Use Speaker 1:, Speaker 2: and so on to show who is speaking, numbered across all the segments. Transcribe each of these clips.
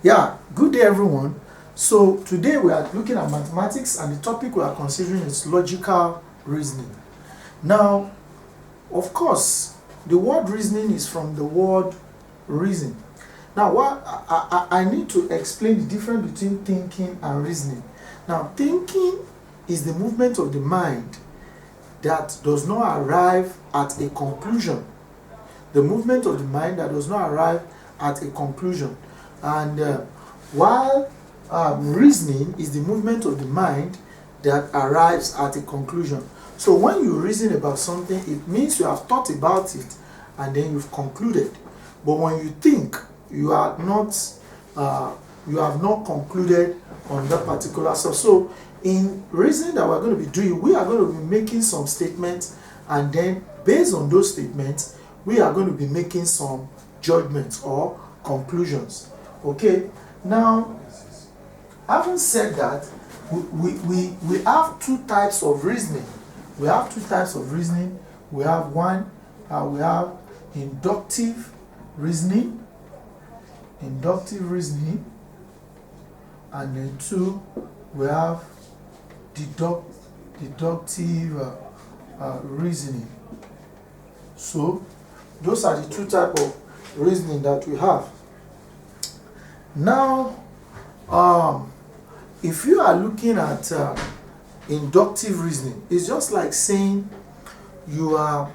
Speaker 1: Yeah, good day everyone. So today we are looking at mathematics, and the topic we are considering is logical reasoning. Now, of course, the word reasoning is from the word reason. Now, what I need to explain the difference between thinking and reasoning. Now, thinking is the movement of the mind that does not arrive at a conclusion. The movement of the mind that does not arrive at a conclusion. And while reasoning is the movement of the mind that arrives at a conclusion. So when you reason about something, it means you have thought about it and then you've concluded. But when you think, you are not, you have not concluded on that particular stuff. So in reasoning that we're going to be doing, we are going to be making some statements, and then based on those statements, we are going to be making some judgments or conclusions. Okay, now having said that, we have two types of reasoning. We have two types of reasoning. We have one, we have inductive reasoning, and then two, we have deductive reasoning. So those are the two types of reasoning that we have. Now, if you are looking at inductive reasoning, it's just like saying you are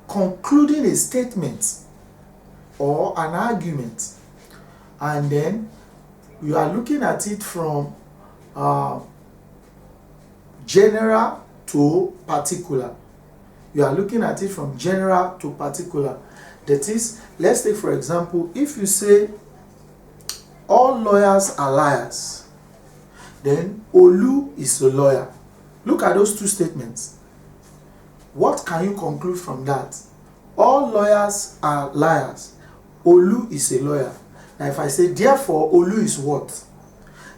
Speaker 1: concluding a statement or an argument, and then you are looking at it from general to particular. You are looking at it from general to particular. That is, let's take for example, if you say all lawyers are liars, then Olu is a lawyer. Look at those two statements. What can you conclude from that? All lawyers are liars. Olu is a lawyer. Now if I say therefore Olu is what?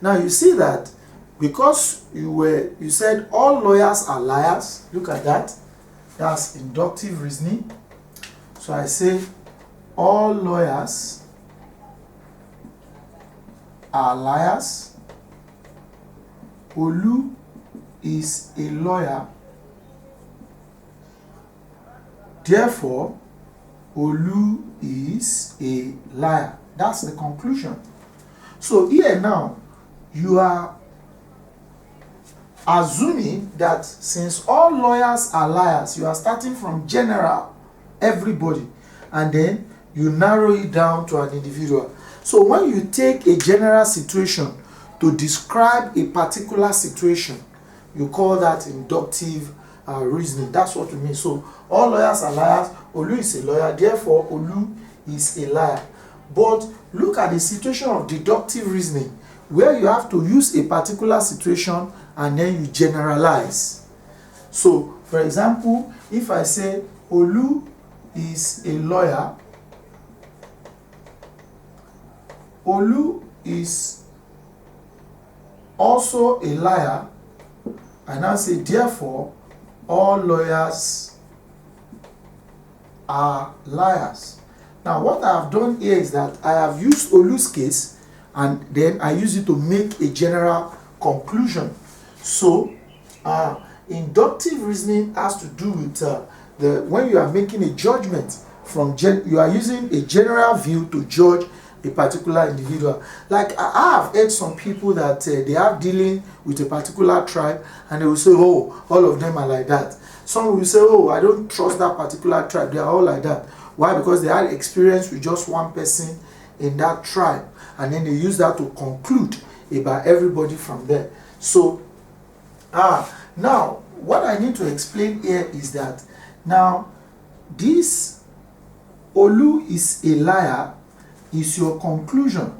Speaker 1: Now you see that because you said all lawyers are liars, look at that. That's inductive reasoning. So I say all lawyers are liars. Olu is a lawyer. Therefore, Olu is a liar. That's the conclusion. So here now, you are assuming that since all lawyers are liars, you are starting from general, everybody, and then you narrow it down to an individual. So when you take a general situation to describe a particular situation, you call that inductive reasoning. That's what we mean. So all lawyers are liars. Olu is a lawyer. Therefore, Olu is a liar. But look at the situation of deductive reasoning, where you have to use a particular situation and then you generalize. So, for example, if I say Olu is a lawyer, Olu is also a liar, and I say therefore all lawyers are liars. Now what I have done here is that I have used Olu's case and then I use it to make a general conclusion. So inductive reasoning has to do with when you are making a judgment from you are using a general view to judge a particular individual. Like I have heard some people that they are dealing with a particular tribe and they will say, oh, all of them are like that. Some will say, oh, I don't trust that particular tribe, they are all like that. Why? Because they had experience with just one person in that tribe, and then they use that to conclude about everybody from there. So now what I need to explain here is that now this Olu is a liar is your conclusion.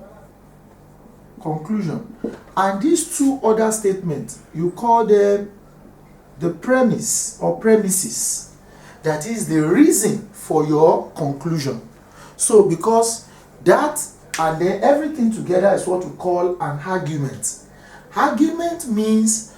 Speaker 1: And these two other statements, you call them the premise or premises. That is the reason for your conclusion. So because that and then everything together is what we call an argument. Argument means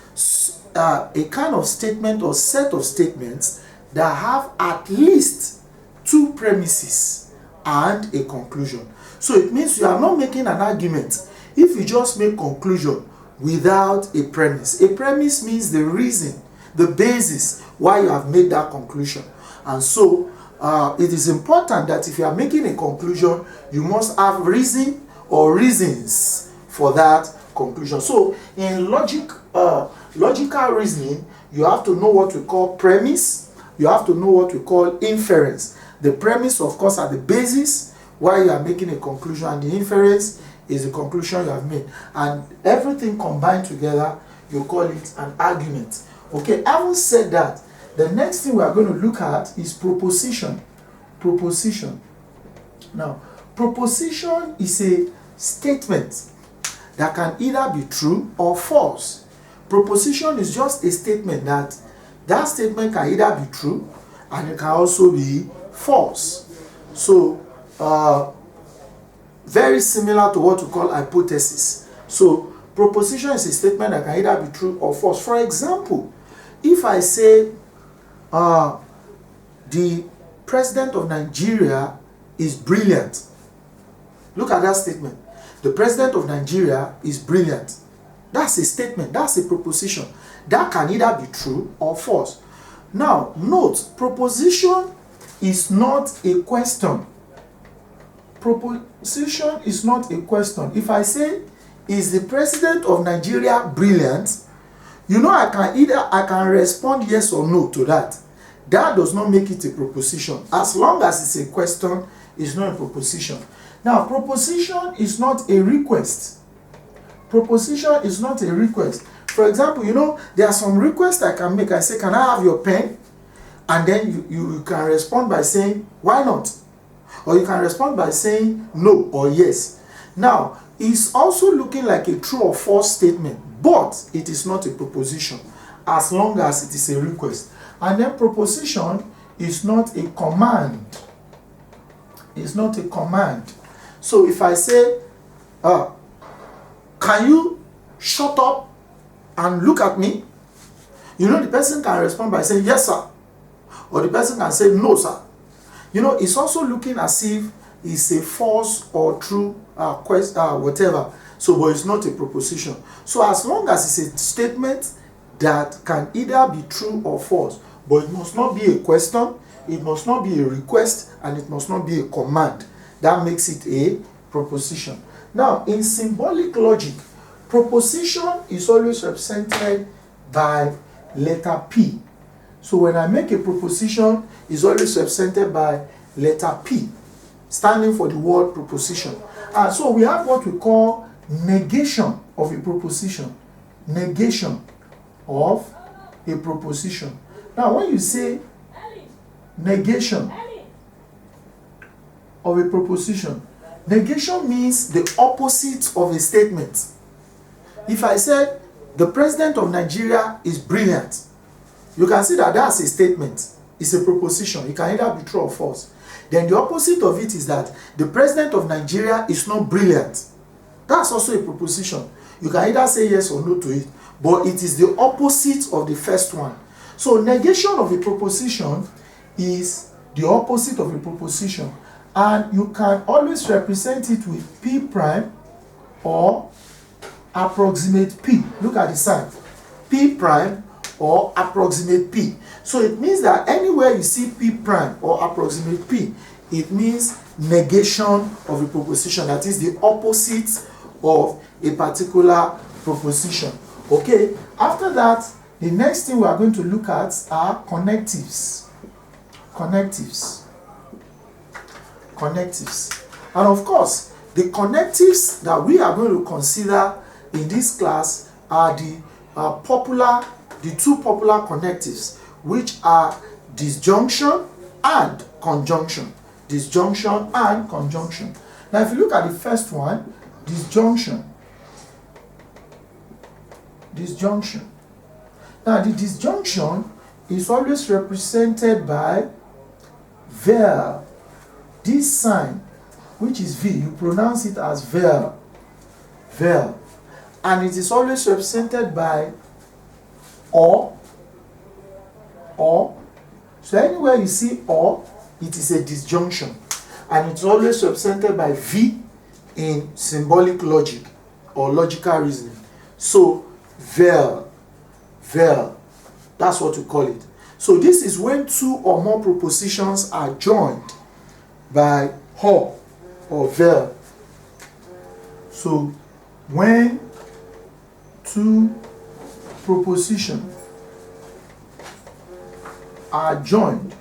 Speaker 1: a kind of statement or set of statements that have at least two premises and a conclusion. So it means you are not making an argument if you just make conclusion without a premise. A premise means the reason, the basis why you have made that conclusion. And so it is important that if you are making a conclusion, you must have reason or reasons for that conclusion. So in logical reasoning, you have to know what we call premise, you have to know what we call inference. The premise, of course, are the basis why you are making a conclusion, and the inference is the conclusion you have made. And everything combined together, you call it an argument. Okay, having said that, the next thing we are going to look at is proposition. Proposition. Now, proposition is a statement that can either be true or false. Proposition is just a statement that statement can either be true and it can also be false. So, very similar to what we call hypothesis. So, proposition is a statement that can either be true or false. For example, if I say the president of Nigeria is brilliant. Look at that statement. The president of Nigeria is brilliant. That's a statement. That's a proposition. That can either be true or false. Now, note, proposition is not a question. Proposition is not a question. If I say, is the president of Nigeria brilliant? You know, I can respond yes or no to that. That does not make it a proposition. As long as it's a question, it's not a proposition. Now, proposition is not a request. Proposition is not a request. For example, you know, there are some requests I can make. I say, can I have your pen? And then you can respond by saying, why not? Or you can respond by saying no or yes. Now, it's also looking like a true or false statement, but it is not a proposition as long as it is a request. And then proposition is not a command. It's not a command. So if I say, can you shut up and look at me? You know, the person can respond by saying, yes, sir. Or the person can say, no, sir. You know, it's also looking as if it's a false or true whatever. So, but it's not a proposition. So as long as it's a statement that can either be true or false, but it must not be a question, it must not be a request, and it must not be a command. That makes it a proposition. Now, in symbolic logic, proposition is always represented by letter P. So when I make a proposition, it's always represented by letter P, standing for the word proposition. And so we have what we call negation of a proposition. Negation of a proposition. Now, when you say negation of a proposition, negation means the opposite of a statement. If I said the president of Nigeria is brilliant, you can see that that's a statement. It's a proposition. It can either be true or false. Then the opposite of it is that the president of Nigeria is not brilliant. That's also a proposition. You can either say yes or no to it, but it is the opposite of the first one. So negation of a proposition is the opposite of a proposition, and you can always represent it with P prime or approximate P. Look at the sign. P prime or approximate P. So it means that anywhere you see P prime or approximate P, it means negation of a proposition. That is the opposite of a particular proposition. Okay, after that, the next thing we are going to look at are connectives. Connectives. Connectives. And of course, the connectives that we are going to consider in this class are the two popular connectives, which are disjunction and conjunction. Disjunction and conjunction. Now, if you look at the first one, disjunction. Disjunction. Now, the disjunction is always represented by ver. This sign, which is V, you pronounce it as ver. Ver. And it is always represented by or. So anywhere you see or, it is a disjunction. and it's always represented by V in symbolic logic or logical reasoning. So vel, that's what we call it. So this is when two or more propositions are joined by or vel. So when two propositions are joined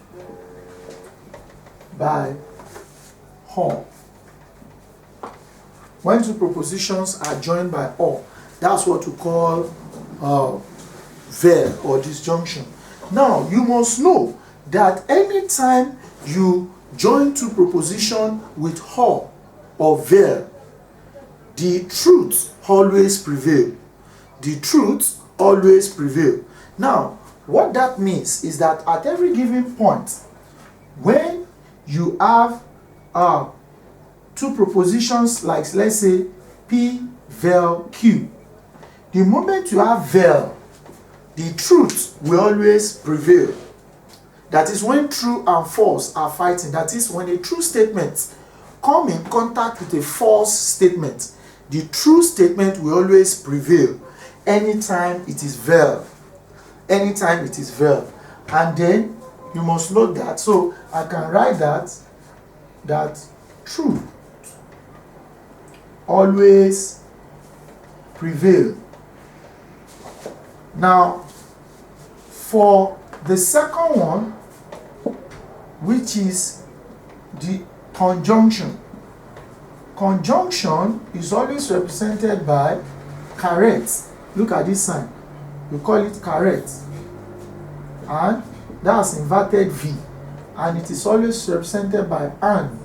Speaker 1: by or. When two propositions are joined by or, that's what we call vel or disjunction. Now, you must know that anytime you join two propositions with or vel, the truth always prevail. The truth always prevail. Now, what that means is that at every given point, when you have two propositions like, let's say, P vel Q, the moment you have vel, the truth will always prevail. That is when true and false are fighting. That is when a true statement come in contact with a false statement, the true statement will always prevail anytime it is vel. Anytime it is vel. And then you must note that. So I can write that truth always prevail. Now, for the second one, which is the conjunction. Conjunction is always represented by caret. Look at this sign. We call it caret. And that's inverted V. And it is always represented by and.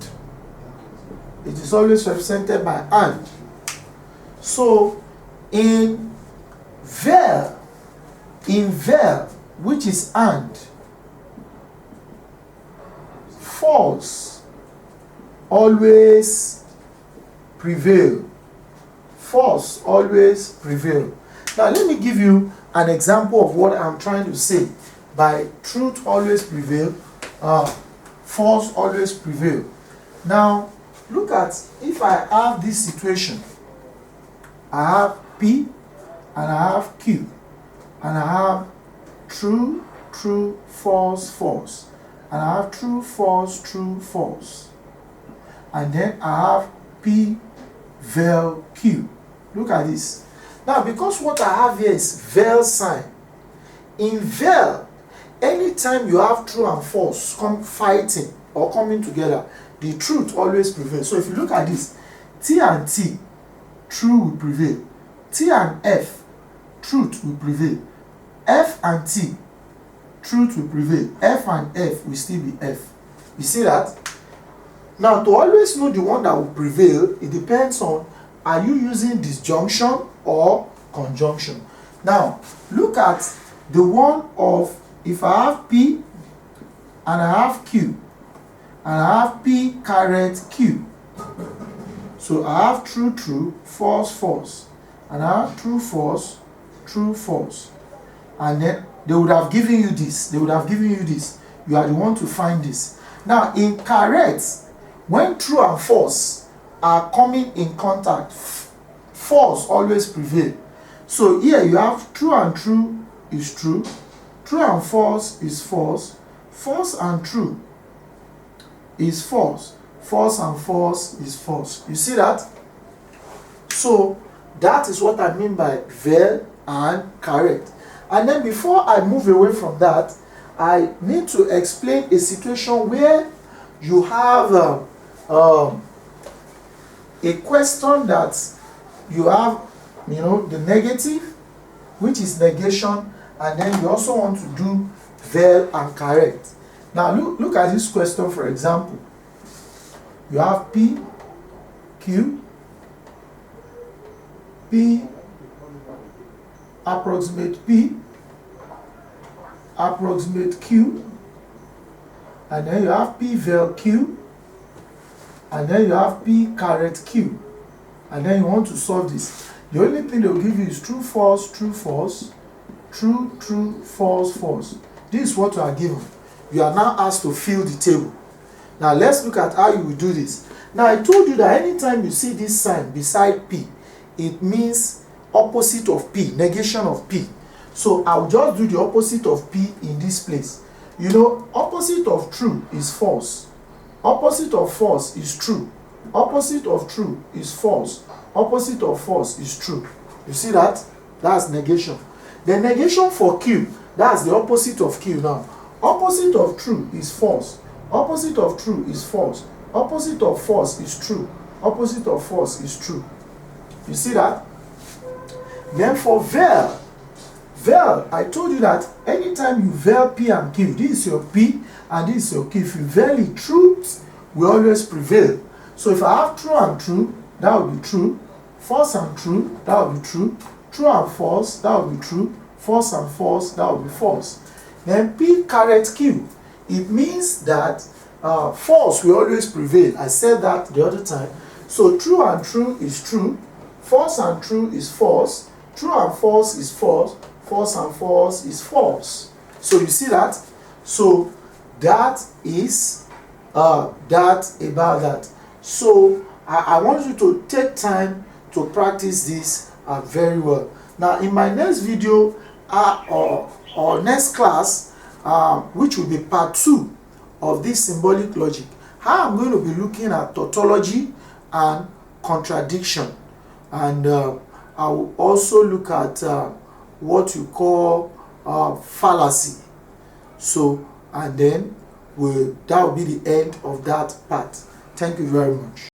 Speaker 1: It is always represented by and. So in vel, which is and, false always prevail. False always prevail. Now let me give you an example of what I'm trying to say by truth always prevail, false always prevail. Now look at, if I have this situation, I have P and I have Q, and I have true, true, false, false, and I have true, false, true, false, and then I have P vel Q. Look at this. Now, because what I have here is vel sign, in vel, anytime you have true and false come fighting or coming together, the truth always prevails. So if you look at this, T and T, true will prevail. T and F, truth will prevail. F and T, truth will prevail. F and F will still be F. You see that? Now, to always know the one that will prevail, it depends on, are you using disjunction or conjunction? Now, look at the one of, if I have P and I have Q, and I have P caret Q. So I have true, true, false, false. And I have true, false, true, false. And then they would have given you this. They would have given you this. You are the one to find this. Now, in caret, when true and false are coming in contact, false always prevail. So here you have true and true is true. True and false is false. False and true is false. False and false is false. You see that? So that is what I mean by vel and caret. And then before I move away from that, I need to explain a situation where you have a question that you have, the negative, which is negation, and then you also want to do vel and caret. Now look at this question, for example. You have P, Q, P, approximate P, approximate Q, and then you have P vel Q, and then you have P caret Q, and then you want to solve this. The only thing they will give you is true, false, true, false, true, true, false, false. This is what you are given. You are now asked to fill the table. Now let's look at how you will do this. Now I told you that anytime you see this sign beside P, it means opposite of P, negation of P. So I'll just do the opposite of P in this place. You know, opposite of true is false. Opposite of false is true. Opposite of true is false. Opposite of false is true. You see that? That's negation. The negation for Q, that's the opposite of Q now. Opposite of true is false. Opposite of true is false. Opposite of false is true. Opposite of false is true. You see that? Then for vel, I told you that anytime you vel P and Q, this is your P and this is your Q. If you vel it, truth will always prevail. So if I have true and true, that will be true. False and true, that will be true. True and false, that will be true. False and false, that will be false. Then P caret Q, it means that false will always prevail. I said that the other time. So true and true is true. False and true is false. True and false is false. False and false is false. So you see that? So that is that about that. So I want you to take time to practice this very well. Now in my next video or next class, which will be part 2 of this symbolic logic, how I'm going to be looking at tautology and contradiction, and I will also look at what you call fallacy. So, and then that will be the end of that part. Thank you very much.